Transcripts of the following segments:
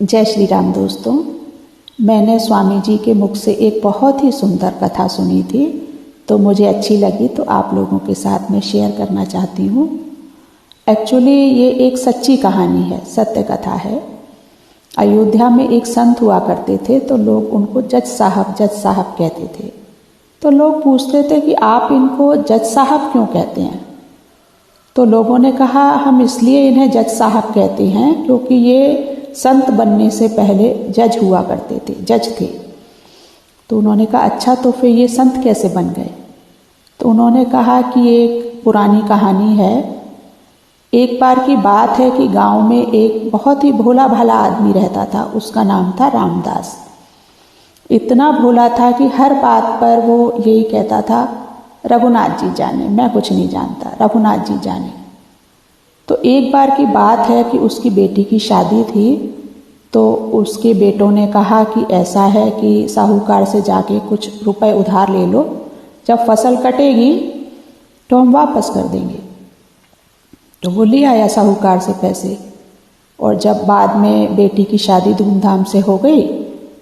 जय श्री राम दोस्तों, मैंने स्वामी जी के मुख से एक बहुत ही सुंदर कथा सुनी थी, तो मुझे अच्छी लगी तो आप लोगों के साथ में शेयर करना चाहती हूँ। एक्चुअली ये एक सच्ची कहानी है, सत्य कथा है। अयोध्या में एक संत हुआ करते थे, तो लोग उनको जज साहब कहते थे। तो लोग पूछते थे कि आप इनको जज साहब क्यों कहते हैं। तो लोगों ने कहा हम इसलिए इन्हें जज साहब कहते हैं क्योंकि ये संत बनने से पहले जज हुआ करते थे, जज थे। तो उन्होंने कहा अच्छा, तो फिर ये संत कैसे बन गए। तो उन्होंने कहा कि एक पुरानी कहानी है। एक बार की बात है कि गांव में एक बहुत ही भोला भाला आदमी रहता था। उसका नाम था रामदास। इतना भोला था कि हर बात पर वो यही कहता था, रघुनाथ जी जाने, मैं कुछ नहीं जानता, रघुनाथ जी जाने। तो एक बार की बात है कि उसकी बेटी की शादी थी। तो उसके बेटों ने कहा कि ऐसा है कि साहूकार से जाके कुछ रुपए उधार ले लो, जब फसल कटेगी तो हम वापस कर देंगे। तो वो ले आया साहूकार से पैसे, और जब बाद में बेटी की शादी धूमधाम से हो गई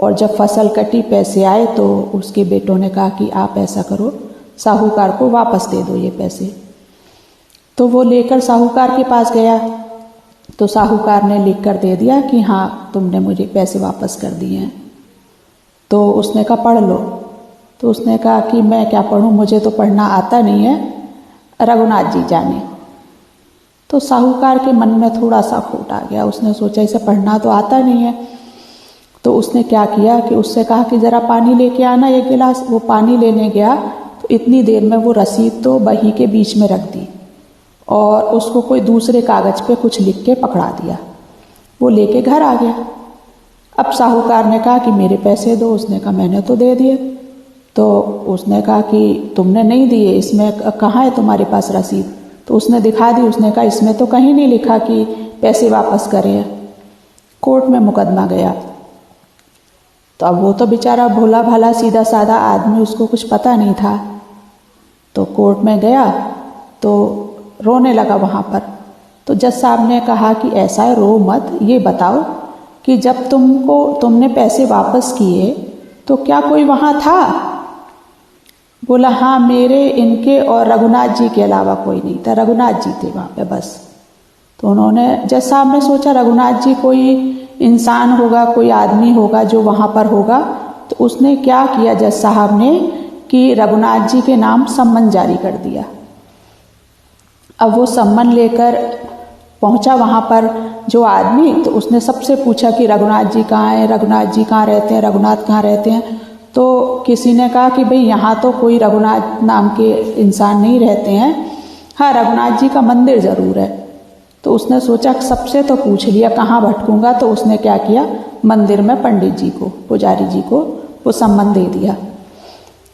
और जब फसल कटी, पैसे आए, तो उसके बेटों ने कहा कि आप ऐसा करो, साहूकार को वापस दे दो ये पैसे। तो वो लेकर साहूकार के पास गया। तो साहूकार ने लिख कर दे दिया कि हाँ, तुमने मुझे पैसे वापस कर दिए हैं। तो उसने कहा पढ़ लो। तो उसने कहा कि मैं क्या पढ़ूं, मुझे तो पढ़ना आता नहीं है, रघुनाथ जी जाने। तो साहूकार के मन में थोड़ा सा खोट आ गया। उसने सोचा इसे पढ़ना तो आता नहीं है। तो उसने क्या किया कि उससे कहा कि ज़रा पानी लेके आना एक गिलास। वो पानी लेने गया तो इतनी देर में वो रसीद तो बही के बीच में रख दी और उसको कोई दूसरे कागज़ पे कुछ लिख के पकड़ा दिया। वो लेके घर आ गया। अब साहूकार ने कहा कि मेरे पैसे दो। उसने कहा मैंने तो दे दिए। तो उसने कहा कि तुमने नहीं दिए, इसमें कहाँ है तुम्हारे पास रसीद। तो उसने दिखा दी। उसने कहा इसमें तो कहीं नहीं लिखा कि पैसे वापस करें। कोर्ट में मुकदमा गया। तो अब वो तो बेचारा भोला भाला सीधा साधा आदमी, उसको कुछ पता नहीं था। तो कोर्ट में गया तो रोने लगा वहाँ पर। तो जज साहब ने कहा कि ऐसा है, रो मत, ये बताओ कि जब तुमने पैसे वापस किए तो क्या कोई वहाँ था। बोला हाँ, मेरे, इनके और रघुनाथ जी के अलावा कोई नहीं था, रघुनाथ जी थे वहाँ पे बस। तो उन्होंने, जज साहब ने सोचा रघुनाथ जी कोई इंसान होगा, कोई आदमी होगा जो वहाँ पर होगा। तो उसने क्या किया जज साहब ने कि रघुनाथ जी के नाम सम्मन जारी कर दिया। अब वो सम्मन लेकर पहुंचा वहाँ पर जो आदमी। तो उसने सबसे पूछा कि रघुनाथ जी कहाँ हैं, रघुनाथ जी कहाँ रहते हैं, रघुनाथ कहाँ रहते हैं। तो किसी ने कहा कि भाई यहाँ तो कोई रघुनाथ नाम के इंसान नहीं रहते हैं, हाँ रघुनाथ जी का मंदिर ज़रूर है। तो उसने सोचा सबसे तो पूछ लिया, कहाँ भटकूंगा। तो उसने क्या किया, मंदिर में पंडित जी को, पुजारी जी को वो सम्मन दे दिया।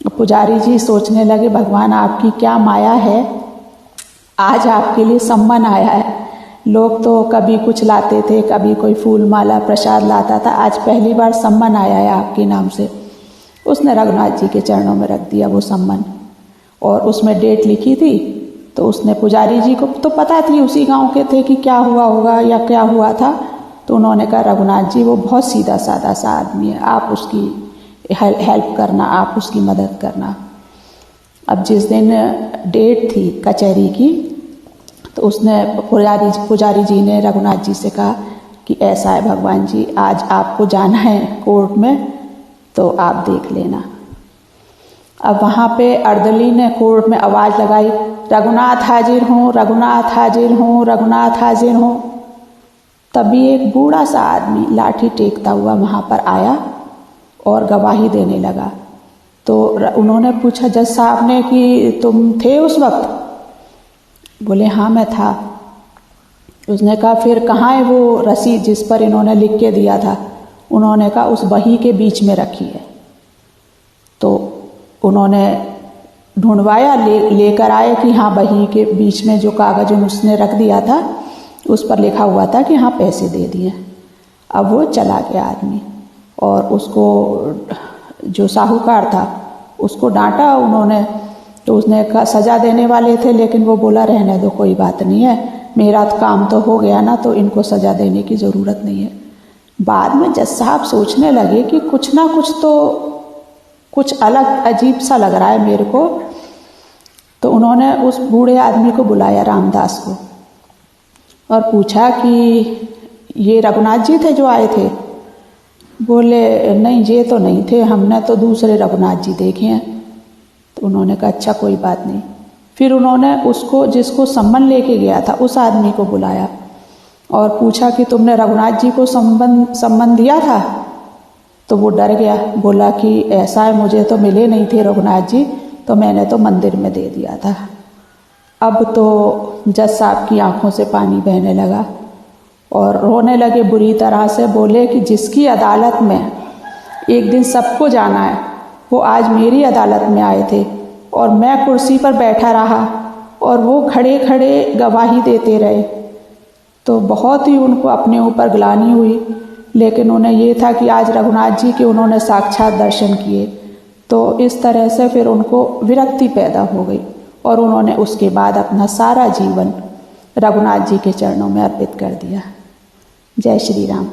पुजारी जी सोचने लगे भगवान आपकी क्या माया है, आज आपके लिए सम्मन आया है। लोग तो कभी कुछ लाते थे, कभी कोई फूल माला प्रसाद लाता था, आज पहली बार सम्मन आया है आपके नाम से। उसने रघुनाथ जी के चरणों में रख दिया वो सम्मन, और उसमें डेट लिखी थी। तो उसने, पुजारी जी को तो पता थी, उसी गांव के थे कि क्या हुआ होगा या क्या हुआ था। तो उन्होंने कहा रघुनाथ जी वो बहुत सीधा साधा सा आदमी है, आप उसकी हेल्प करना, आप उसकी मदद करना। अब जिस दिन डेट थी कचहरी की, तो उसने, पुजारी जी ने रघुनाथ जी से कहा कि ऐसा है भगवान जी, आज आपको जाना है कोर्ट में, तो आप देख लेना। अब वहाँ पे अर्दली ने कोर्ट में आवाज़ लगाई, रघुनाथ हाजिर हों, रघुनाथ हाजिर हों, रघुनाथ हाजिर हों। तभी एक बूढ़ा सा आदमी लाठी टेकता हुआ वहाँ पर आया और गवाही देने लगा। तो उन्होंने पूछा जज साहब ने कि तुम थे उस वक्त। बोले हाँ मैं था। उसने कहा फिर कहाँ है वो रसीद जिस पर इन्होंने लिख के दिया था। उन्होंने कहा उस बही के बीच में रखी है। तो उन्होंने ढूंढवाया, लेकर आए कि हाँ बही के बीच में जो कागज उसने रख दिया था उस पर लिखा हुआ था कि हाँ पैसे दे दिए। अब वो चला गया आदमी, और उसको जो साहूकार था उसको डांटा उन्होंने। तो उसने कहा सज़ा देने वाले थे, लेकिन वो बोला रहने दो, कोई बात नहीं है, मेरा काम तो हो गया ना, तो इनको सज़ा देने की ज़रूरत नहीं है। बाद में जज साहब सोचने लगे कि कुछ ना कुछ तो कुछ अलग अजीब सा लग रहा है मेरे को। तो उन्होंने उस बूढ़े आदमी को बुलाया, रामदास को, और पूछा कि ये रघुनाथ जी थे जो आए थे? बोले नहीं, ये तो नहीं थे, हमने तो दूसरे रघुनाथ जी देखे हैं। तो उन्होंने कहा अच्छा कोई बात नहीं। फिर उन्होंने उसको, जिसको सम्मन लेके गया था, उस आदमी को बुलाया और पूछा कि तुमने रघुनाथ जी को सम्मन दिया था? तो वो डर गया, बोला कि ऐसा है, मुझे तो मिले नहीं थे रघुनाथ जी, तो मैंने तो मंदिर में दे दिया था। अब तो जज साहब की आंखों से पानी बहने लगा और रोने लगे बुरी तरह से। बोले कि जिसकी अदालत में एक दिन सबको जाना है, वो आज मेरी अदालत में आए थे और मैं कुर्सी पर बैठा रहा और वो खड़े खड़े गवाही देते रहे। तो बहुत ही उनको अपने ऊपर ग्लानि हुई, लेकिन उन्हें ये था कि आज रघुनाथ जी के उन्होंने साक्षात दर्शन किए। तो इस तरह से फिर उनको विरक्ति पैदा हो गई और उन्होंने उसके बाद अपना सारा जीवन रघुनाथ जी के चरणों में अर्पित कर दिया। जय श्री राम।